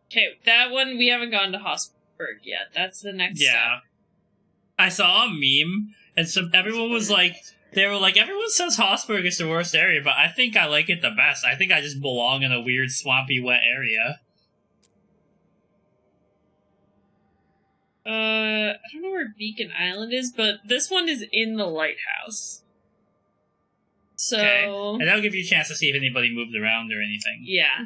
Okay, that one, we haven't gone to Hossberg yet. That's the next step. I saw a meme, and everyone was like, everyone says Hossberg is the worst area, but I think I like it the best. I think I just belong in a weird, swampy, wet area. I don't know where Beacon Island is, but this one is in the Lighthouse. So... Okay. And that'll give you a chance to see if anybody moved around or anything. Yeah.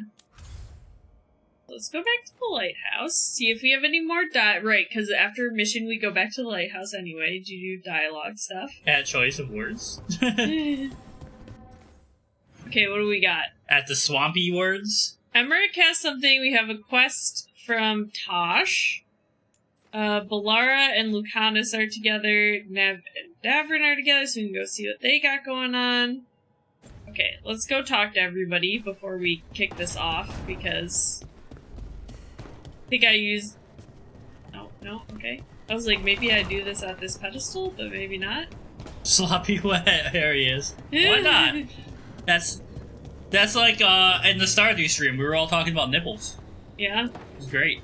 Let's go back to the Lighthouse, see if we have any more right, because after a mission we go back to the Lighthouse anyway to do dialogue stuff. At choice of words. Okay, what do we got? At the swampy words? Emmerich has something. We have a quest from Tosh. Balara and Lucanus are together. Nev and Davrin are together, so we can go see what they got going on. Okay, let's go talk to everybody before we kick this off, because... I think I used... No, okay. I was like, maybe I do this at this pedestal, but maybe not. Sloppy wet areas. Why not? That's like, in the Stardew stream, we were all talking about nipples. Yeah. It was great.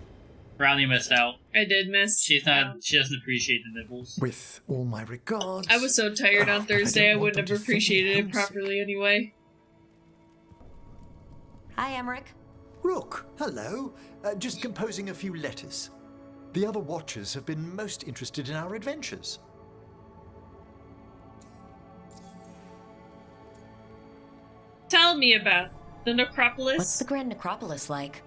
Brownie missed out. I did miss. She doesn't appreciate the nipples. With all my regards. I was so tired on Thursday, I wouldn't have appreciated it properly anyway. Hi, Emmerich. Rook, hello. Just composing a few letters. The other Watchers have been most interested in our adventures. Tell me about the Necropolis. What's the Grand Necropolis like?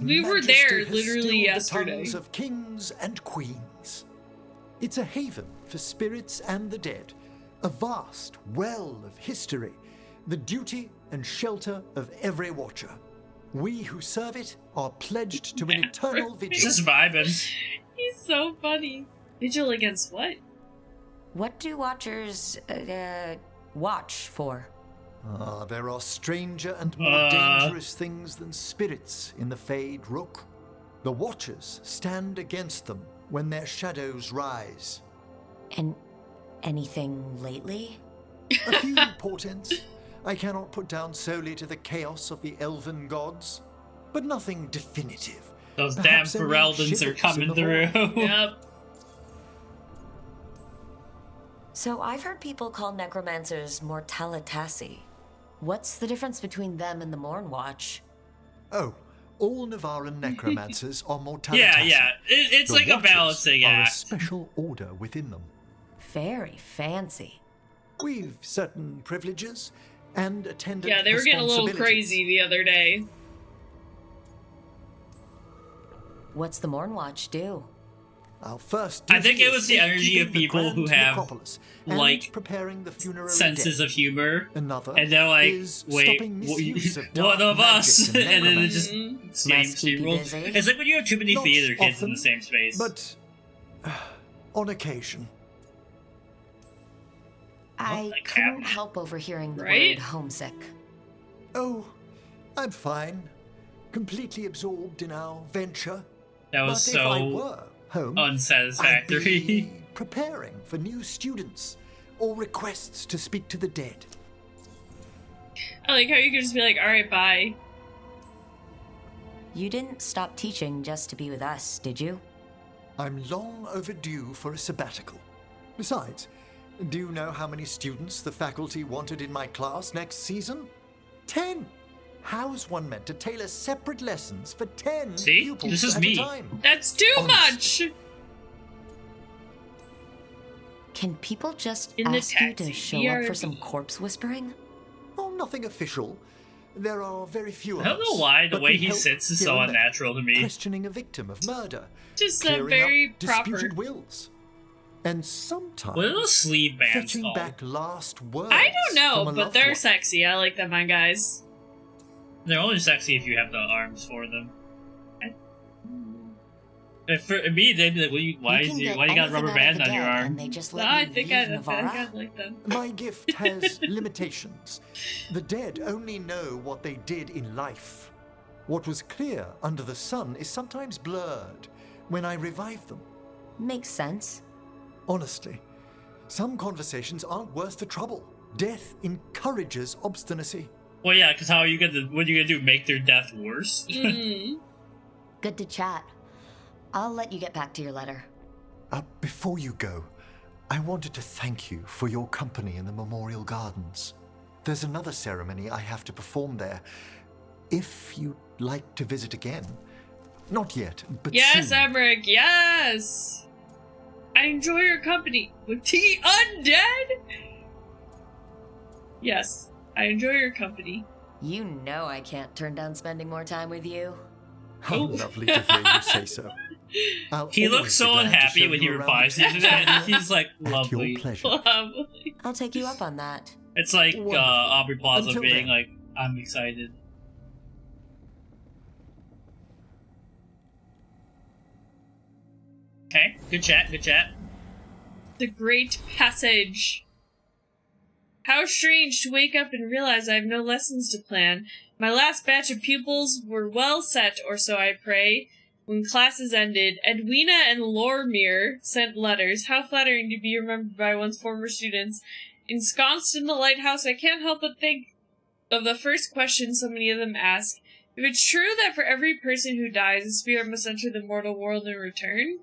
We were there literally yesterday. The tongues of kings and queens. It's a haven for spirits and the dead, a vast well of history, the duty and shelter of every Watcher. We who serve it are pledged to an eternal vigil. He's just vibing. He's so funny. Vigil against what? What do Watchers watch for? There are stranger and more dangerous things than spirits in the Fade, Rook. The Watchers stand against them when their shadows rise. And Anything lately? A few portents I cannot put down solely to the chaos of the elven gods, but nothing definitive. Those Perhaps damn only Ferelden's are shivers coming in the through. void. Yep. So I've heard people call necromancers mortalitasi. What's the difference between them and the Mornwatch? Oh, all Navaran necromancers are mortalitasi. Yeah. It's The like a Watchers balancing are a act. special order within them. Very fancy. We've certain privileges and attendant Yeah, they were getting a little responsibilities. crazy the other day. What's the Mornwatch do? Our first I think duty it is was the energy safekeeping of the people who grand have, Necropolis and like, preparing the funerary senses dead. of humor. Another And they're like, is wait, stopping misuse of one dark of us! magic And then it necromancy. just steamrolls. It's like when you have too many Not theater kids in often, the same space. But on occasion. I couldn't help overhearing the Right? word homesick. Oh, I'm fine. Completely absorbed in our venture. That was But if I so were home, unsatisfactory. I'd be preparing for new students or requests to speak to the dead. I like how you could just be like, alright, bye. You didn't stop teaching just to be with us, did you? I'm long overdue for a sabbatical. Besides, do you know how many students the faculty wanted in my class next season? 10! How's one meant to tailor separate lessons for 10 See? pupils This is at me. a time? That's too Honestly. much! Can people just In the ask you to taxi, show up for BRB. some corpse whispering? Oh, nothing official. There are very few of I don't us, know why the but way we he help sits is here so and there, unnatural to me. questioning a victim of murder, Just a clearing very up proper. disputed wills, and sometimes What are those sleeve bands fetching called? back last words. I don't know, from a but loved they're one. sexy. I like them, my guys. They're only sexy if you have the arms for them. If for me, they'd be like, why You is can you, get why you got anything rubber out of bands the on your dead, arm? and they just No, let I you think leave I Navarra? like them. My gift has limitations. The dead only know what they did in life. What was clear under the sun is sometimes blurred when I revive them. Makes sense. Honestly, some conversations aren't worth the trouble. Death encourages obstinacy. Well, yeah, because how are you gonna? What are you gonna do? Make their death worse? Mm. Good to chat. I'll let you get back to your letter. Before you go, I wanted to thank you for your company in the Memorial Gardens. There's another ceremony I have to perform there. If you'd like to visit again. Not yet, but Yes, soon. Emmerich, yes! I enjoy your company with the undead! Yes, I enjoy your company. You know I can't turn down spending more time with you. How lovely to hear you say so. I'll He always looks be so glad to unhappy show when he you around replies the to that. He's like, At lovely. your pleasure. Lovely. I'll take you up on that. It's like Wonderful. Aubrey Plaza Until being then. like, I'm excited. Okay, good chat, good chat. The Great Passage. How strange to wake up and realize I have no lessons to plan. My last batch of pupils were well set, or so I pray. When classes ended, Edwina and Lormir sent letters. How flattering to be remembered by one's former students. Ensconced in the lighthouse, I can't help but think of the first question so many of them ask. If it's true that for every person who dies, a spirit must enter the mortal world and return,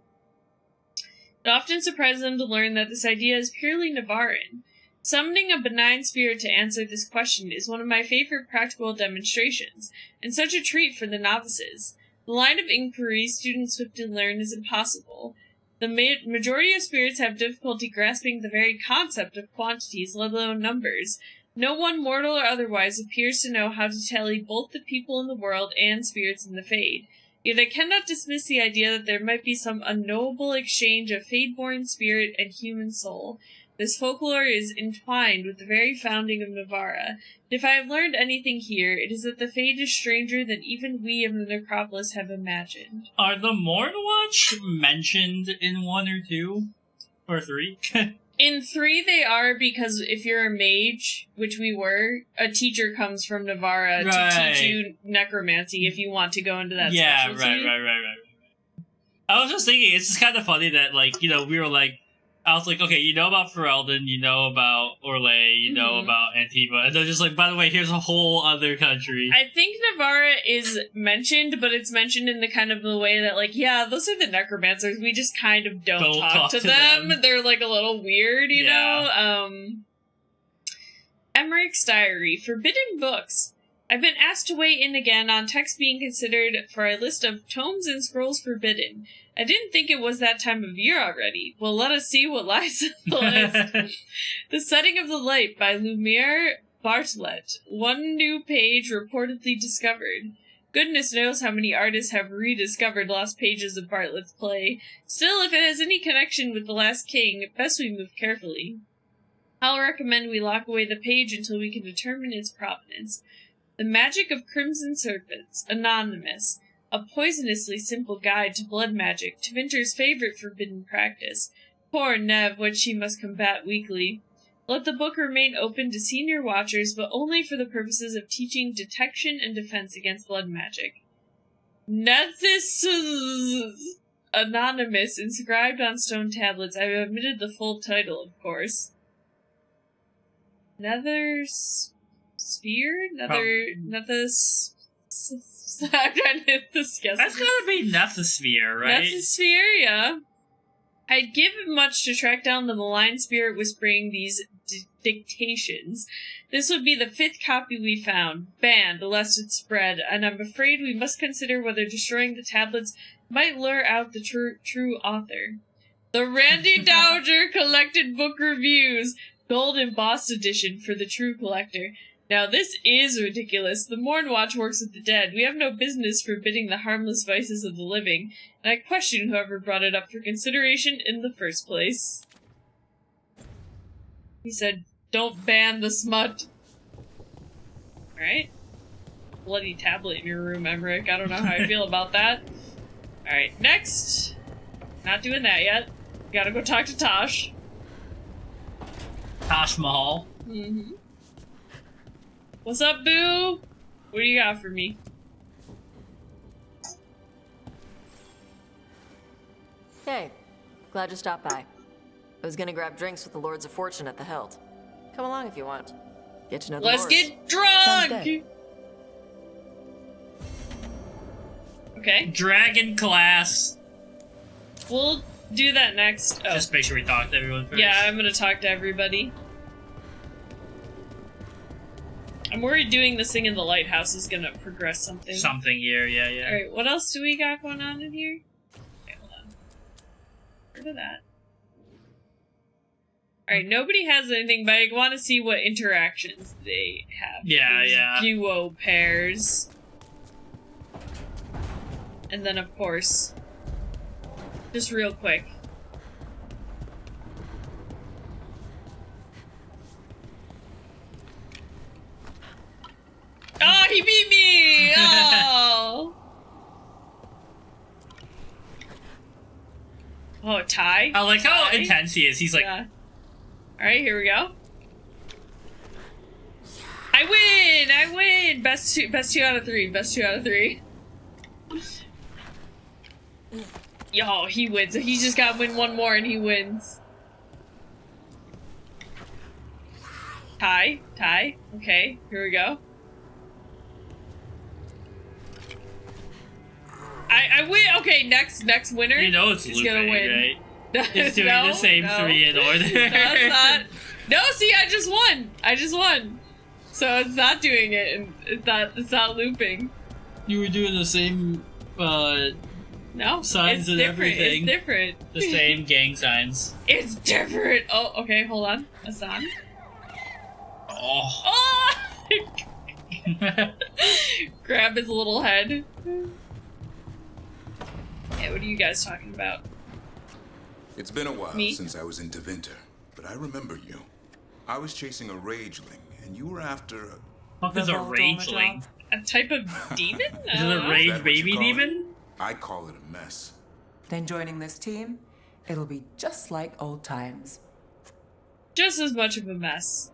it often surprises them to learn that this idea is purely Navaran. Summoning a benign spirit to answer this question is one of my favorite practical demonstrations, and such a treat for the novices. The line of inquiry students swiftly learn is impossible. The majority of spirits have difficulty grasping the very concept of quantities, let alone numbers. No one, mortal or otherwise, appears to know how to tally both the people in the world and spirits in the Fade. Yet I cannot dismiss the idea that there might be some unknowable exchange of Fade-born spirit and human soul. This folklore is entwined with the very founding of Navarra. If I have learned anything here, it is that the Fade is stranger than even we of the Necropolis have imagined. Are the Mornwatch mentioned in 1 or 2? Or 3? In 3 they are, because if you're a mage, which we were, a teacher comes from Navarra to Right. teach you necromancy if you want to go into that Yeah, specialty. right. I was just thinking, it's just kind of funny that, like, you know, we were like, I was like, okay, you know about Ferelden, you know about Orlais, you know about Antifa, and they're just like, by the way, here's a whole other country. I think Navarra is mentioned, but it's mentioned in the kind of the way that, like, yeah, those are the necromancers. We just kind of don't talk to them. They're, like, a little weird, you know? Emmerich's Diary. Forbidden Books. I've been asked to weigh in again on texts being considered for a list of tomes and scrolls forbidden. I didn't think it was that time of year already. Well, let us see what lies in the list. The Setting of the Light by Lumiere Bartlett. One new page reportedly discovered. Goodness knows how many artists have rediscovered lost pages of Bartlett's play. Still, if it has any connection with The Last King, best we move carefully. I'll recommend we lock away the page until we can determine its provenance. The Magic of Crimson Serpents. Anonymous. A poisonously simple guide to blood magic, Tevinter's favorite forbidden practice. Poor Nev, what she must combat weekly. Let the book remain open to senior watchers, but only for the purposes of teaching detection and defense against blood magic. Nethys Anonymous, inscribed on stone tablets. I've omitted the full title, of course. Nether Sphere? Nethys... I'm trying to guess. That's gotta be Nethosphere, right? Nethosphere, yeah. I'd give much to track down the malign spirit whispering these dictations. This would be the 5th copy we found, banned lest it spread, and I'm afraid we must consider whether destroying the tablets might lure out the true author. The Randy Dowager Collected Book Reviews, gold embossed edition for the true collector. Now this is ridiculous. The Mournwatch works with the dead. We have no business forbidding the harmless vices of the living, and I question whoever brought it up for consideration in the first place. He said, don't ban the smut. Alright. Bloody tablet in your room, Emmerich. I don't know how I feel about that. Alright, next. Not doing that yet. Gotta go talk to Tosh. Tosh Mahal. Mm-hmm. What's up, boo? What do you got for me? Hey, glad you stopped by. I was gonna grab drinks with the Lords of Fortune at the Hilt. Come along if you want. Get to know the Let's lords. get drunk! Okay. Dragon class. We'll do that next. Oh. Just make sure we talk to everyone first. Yeah, I'm gonna talk to everybody. I'm worried doing this thing in the lighthouse is gonna progress something. Something here, yeah. Alright, what else do we got going on in here? Okay, hold on. Rid of that. Alright, nobody has anything, but I want to see what interactions they have. Yeah. Duo pairs. And then, of course, just real quick. Oh, he beat me! Oh! Oh, Ty? I like how intense he is. He's like... Yeah. Alright, here we go. I win! Best two out of three. Yo, he wins. He just gotta win one more and he wins. Tie. Okay, here we go. I win. Okay, next winner. You know it's He's gonna win. Right? He's doing the same 3 in order. No, it's not. No, see, I just won. So it's not doing it, and it's not looping. You were doing the same no signs and everything. It's different. The same gang signs. It's different. Oh, okay, hold on. Asan. Oh. Grab his little head. Yeah, what are you guys talking about? It's been a while Me? since I was in Tevinter, but I remember you. I was chasing a rageling, and you were after a... What is a rageling? A type of demon? Is it a rage baby demon? I call it a mess. Then joining this team, it'll be just like old times. Just as much of a mess.